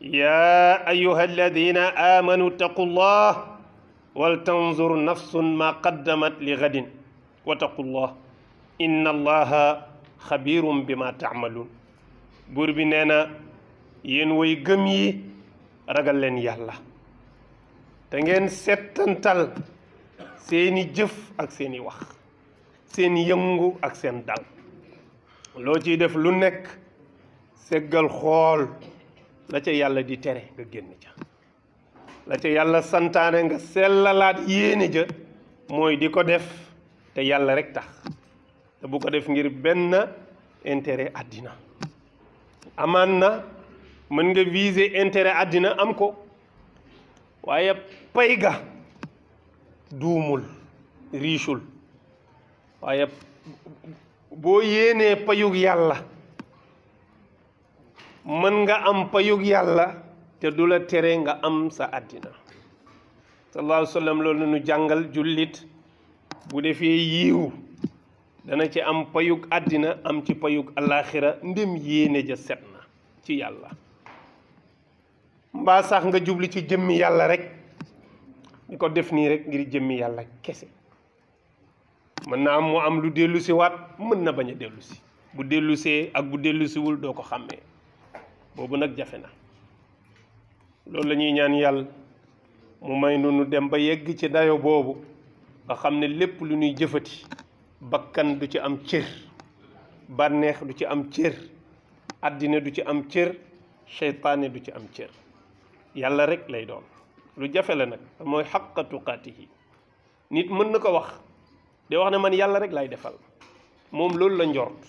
يا أيها الذين آمنوا اتقوا الله ولتنظر نفس ما قدمت لغد واتقوا الله إن الله خبير بما تعملون buur bi nee na yéen way gëm yi ragal leen yàlla te ngeen settantal seeni jëf ak seeni wax seen yëngu ak seen dal loo ciy def lu nekk seggal xool la ca yàlla di tere nga génn ca la ca yàlla santaane nga sellalaat yéene ja mooy di ko def te yàlla rek tax te bu ko def ngir benn intérêt àddina amaan na mën nga viser intérêt àddina am ko waaye pay ga duumul riichul waaye boo yéenee payug yàlla mën nga am payug yàlla te du la tere nga am sa àddina sallallahu alayhi wa sallam loolu nu jàngal jullit bu defee yiiw dana ci am payug àddina am ci payug alaaxira ndim yéene ja set na ci yàlla mbaa sax nga jubli ci jëmmi yàlla rek di ko def nii rek ngir jëmmi yàlla kese mën na am mu am lu dellu si waat mën na bañ a dellu si bu dellusee ak bu dellusiwul doo ko xàmmee boobu nag jafe na loolu la ñuy ñaan yàlla mu may nu dem ba yegg ci dayo boobu nga xam ne lépp lu ñuy jëfati bakkan du ci am cër bànneex du ci am cër àddina du ci am cër seytaane du ci am cër yàlla rek lay doon lu jafe la nag mooy xaqa tuqaatihi nit mën na ko wax di wax ne man yàlla rek lay defal moom loolu la njort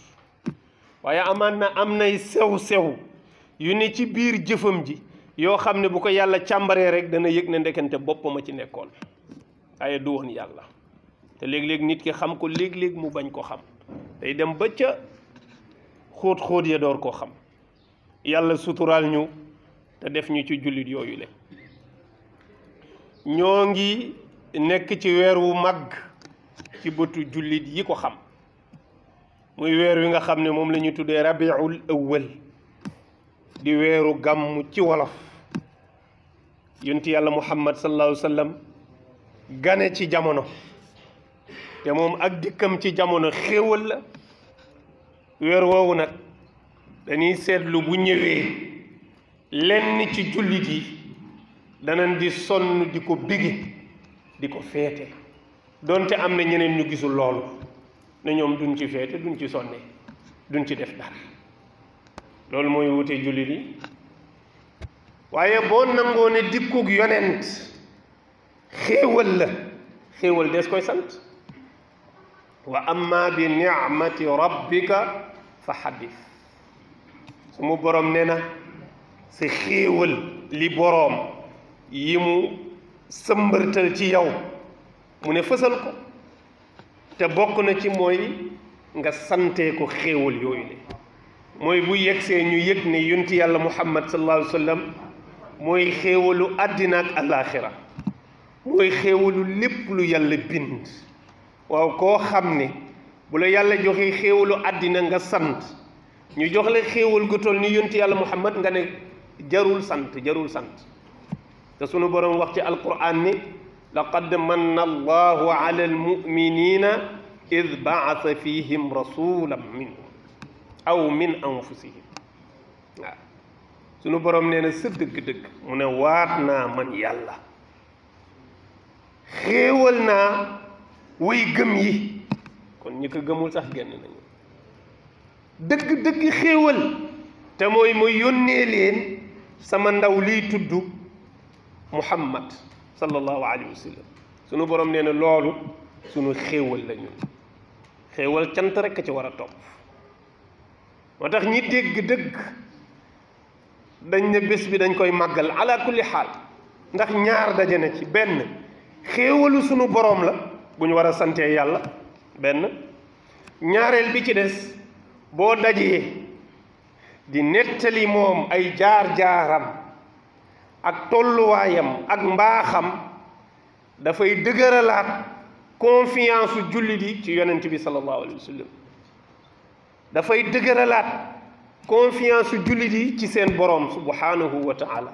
waaye amaan na am nay sew-sew yu ne ci biir jëfam ji yoo xam ne bu ko yàlla càmbaree rek dana yëg ne ndekente boppam a ci nekkoon waaye du woon yàlla te léeg-léeg nit ki xam ko léeg-léeg mu bañ ko xam day dem ba ca xóot-xóot ya door koo xam yàlla suturaal ñu te def ñu ci jullit yooyu le ñoo ngi nekk ci weer wu màgg ci bëtu jullit yi ko xam muy weer wi nga xam ne moom la ñu tuddee rabiul awwal di weeru gàmm ci wolof yonent yàlla muhammad sallallahu alayhi wa sallam gane ci jamono te moom ak dikkam ci jamono xéewal la weer woowu nag dañuy seetlu bu ñëwee lenn ci jullit yi danañ di sonn di ko bige di ko feete donte am na ñeneen ñu gisul loolu ne ñoom duñ ci feete duñ ci sonne duñ ci def dara loolu mooy wute jullit yi waaye boo nangoo ne dikkug yonent xéewal la xéewal des koy sant wa amma bi ni'mati rabbika fa xaddis su mu boroom nee na sa xéewal li boroom yi mu sëmbërtal ci yow mu ne fësal ko te bokk na ci mooy nga santee ko xéewal yooyu le mooy bu yegsee ñu yëg ne yonti yàlla muhammad sallallahu alayhi wa sallam mooy xéewalu àddina ak alaaxira mooy xéewalu lépp lu yàlla bind waaw koo xam ne bu la yàlla joxee xéewalu àddina nga sant ñu jox la xéewal gu toll ni yonti yàlla muhammad nga ne jarul sant te sunu boroom wax ci alquran ni laqad manna allahu ala almuminina id baasa fihim rasulan minhum aw min anfusihim waaw sunu boroom nee na sa dëgg-dëgg mu ne waat naa man yàlla xéewal naa way gëm yi kon ñi ko gëmul sax génn nañu dëgg-dëgg xéewal te mooy mu yónnee leen sama ndaw liy tudd muhammad sallallahu alayhi wa sallam sunu borom nee na loolu sunu xéewal la ñun xéewal cant rekk ci war a topp moo tax ñi dégg dëgg dañ ne bés bi dañ koy màggal ala kulli xaal ndax ñaar daje na ci benn xéewalu sunu borom la bu ñu war a santee yàlla benn ñaareel bi ci des boo dajee di nettali moom ay jaar-jaaram ak tolluwaayam ak mbaaxam dafay dëgëralaat confiance jullit yi ci yonent bi sallallahu alayhi wa sallam dafay dëgëralaat confiance su jullit yi ci seen borom subhanahu wa taala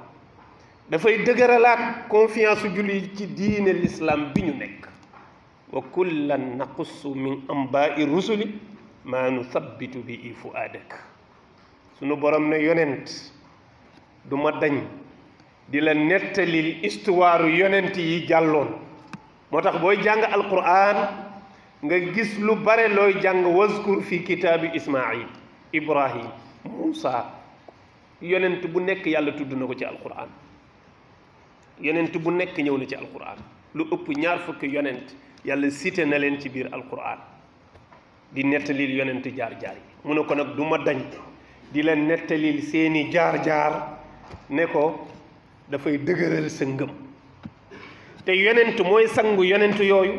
dafay dëgëralaat confiance su jullit yi ci diine l'islam bi ñu nekk wa kullan naqussu min anbaai rusuli maa nuthabbitu bi fuaadak sunu borom ne yonent du ma dañ di la nettalil histoire yonent yi jàlloon moo tax booy jàng alquran nga gis lu bare looy jàng wazkur fi kitaabi ismail ibrahim Moussa yonent bu nekk yàlla tudd na ko ci alquran yonent bu nekk ñëw na ci alquran lu ëpp ñaar fukki yonent yàlla cité na leen ci biir alquran di nettalil yonent jaar-jaar yi mu ne ko nag du ma dañ di la nettalil seeni jaar-jaar ne ko dafay dëgëral sa ngëm te yonent mooy sangu yonent yooyu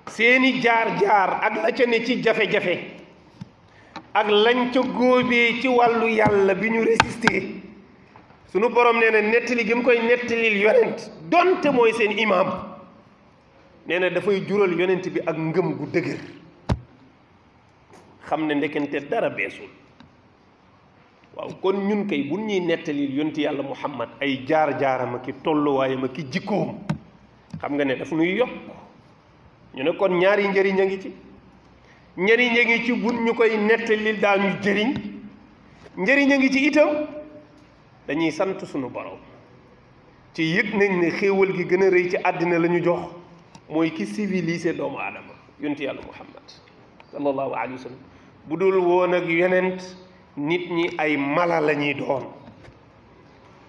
seeni jaar-jaar ak la ca ne ci jafe-jafe ak lañ ca góobee ci wàllu yàlla bi ñu résister sunu borom nee na nettali gi mu koy nettalil yonent donte mooy seen imaam nee na dafay jural yonent bi ak ngëm gu dëgër xam ne ndekente dara beesul waaw kon ñun kay bu ñuy nettalil yonent yàlla muhammad ay jaar-jaaram ak i tolluwaayam ak i jikkoom xam nga ne daf nuy yokk ñu ne kon ñaari njëriñ a ngi ci njëriñ a ngi ci buñ ñu koy nettalil daañu jëriñ njëriñ a ngi ci itam dañuy sant sunu borom ci yëg nañ ne xéewal gi gën a rëy ci àddina la ñu jox mooy ki civilisé doomu aadama yonent yàlla muhammad sallallahu alayhi wa sallam bu dul woon ak yonent nit ñi ay mala la ñuy doon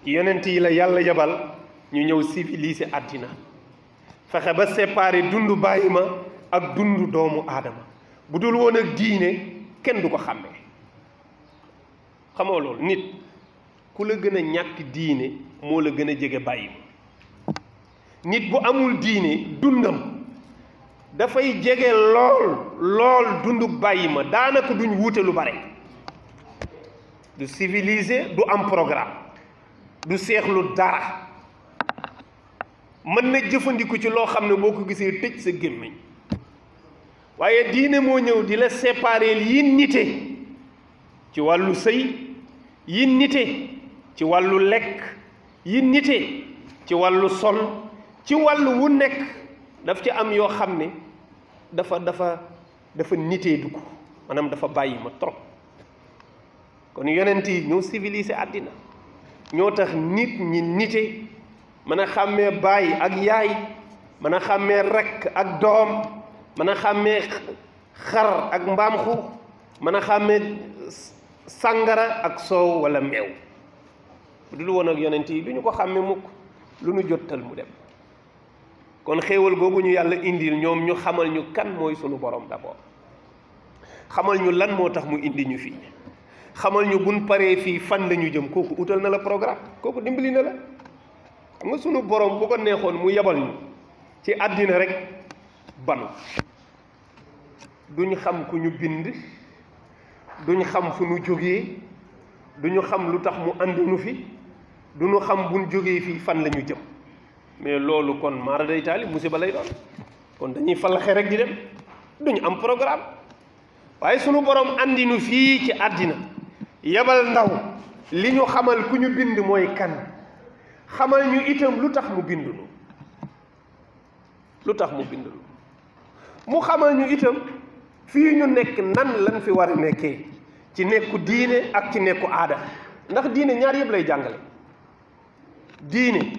yonent yi la yàlla yebal ñu ñëw civilisé àddina fexe ba séparé dundu bàyyi ma ak dundu doomu aadama bu dul woon ak diine kenn du ko xàmmee xamoo loolu nit ku la gën a ñàkk diine moo la gën a jege bàyyi ma nit bu amul diine dundam dafay jege lool dundu bàyyi ma daanaka duñ wuute lu bare du civilisé du am programme du seexlu dara mën na jëfandiku ci loo xam ne boo ko gisee tëj sa gémmiñ waaye diine moo ñëw di la séparer yi nite ci wàllu sëy yi nite ci wàllu lekk yi nite ci wàllu sol ci wàllu wu nekk daf ci am yoo xam ne dafa nitee dugg maanaam dafa bàyyi ma trop kon yonent yi ñoo civilisé àddina ñoo tax nit ñi nite mën a xàmmee baay ak yaay mën a xàmmee rekk ak doom mën a xàmmee xar ak mbaam xuux mën a xàmmee sàngara ak soow walla meew bu dul woon ak yonent yi du ñu ko xàmmee mukk lu nu jottal mu dem kon xéewal googu ñu yàlla indil ñoom ñu xamal ñu kan mooy sunu borom d'abord xamal ñu lan moo tax mu indi ñu fii xamal ñu buñ paree fii fan la ñu jëm kooku utal na la programme kooku dimbali na la xam nga sunu borom bu ko neexoon mu yebal ñu ci àddina rek banu duñ xam ku ñu bind duñ xam fu ñu jógee duñu xam lu tax mu àndinu fi duñu xam buñ jógee fii fan la ñu jëm mais loolu kon maara day taali musiba lay doon kon dañuy falaxe rek di dem duñu am programme waaye sunu borom àndinu fii ci àddina yebal ndaw li ñu xamal ku ñu bind mooy kan xamal ñu itam lu tax mu bindunu lu tax mu bindunu mu xamal ñu itam fii ñu nekk nan lañ fi war a nekkee ci nekku diine ak ci nekku aada ndax diine ñaar yëpp lay jàngale diine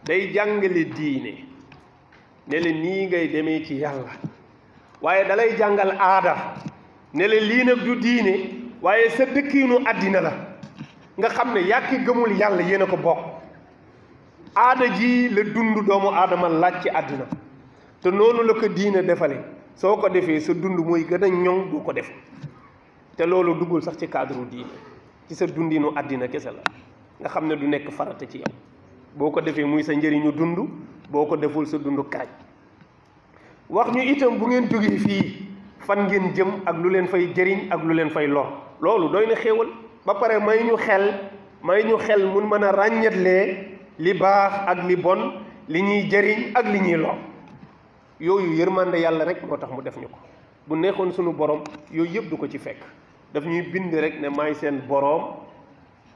day jàngale diine ne la nii ngay demee ci yàlla waaye dalay jàngal aada ne la lii nag du diine waaye sa dëkkiinu àddina la nga xam ne yàkki gëmul yàlla yéen a ko bokk aada ji la dund doomu aadama laaj ci àddina te noonu la ko diine defale soo ko defee sa dund mooy gën a ñoŋ boo ko def te loolu duggul sax ci cadre diine ci sa dundinu àddina kese la nga xam ne du nekk farata ci yow boo ko defee muy sa njëriñu dund boo ko deful sa dund kaaj wax ñu itam bu ngeen jógee fii fan ngeen jëm ak lu leen fay jëriñ ak lu leen fay lor loolu doy na xéewal ba pare may ñu xel mun mën a ràññetlee li baax ak li bon li ñuy jëriñ ak li ñuy lor yooyu yërmande yàlla rek moo tax mu def ñu ko bu neexoon sunu borom yooyu yëpp du ko ci fekk daf ñuy bind rek ne maay seen boroom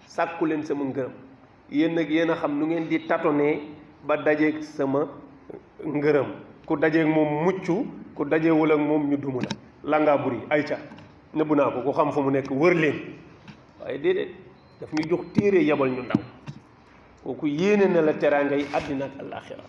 sàkku leen sama ngërëm yéen nag yéen a xam nu ngeen di tatonee ba dajeeg sama ngërëm ku dajeeg moom mucc ku dajewul ak moom ñu dumu la ngaa buri ay ca nëbbu naa ko ku xam fu mu nekk wër leen waaye déedéet daf ñu jox téere yabal ñu ndaw kooku yéene na la teraangay àddina ak àllaaxira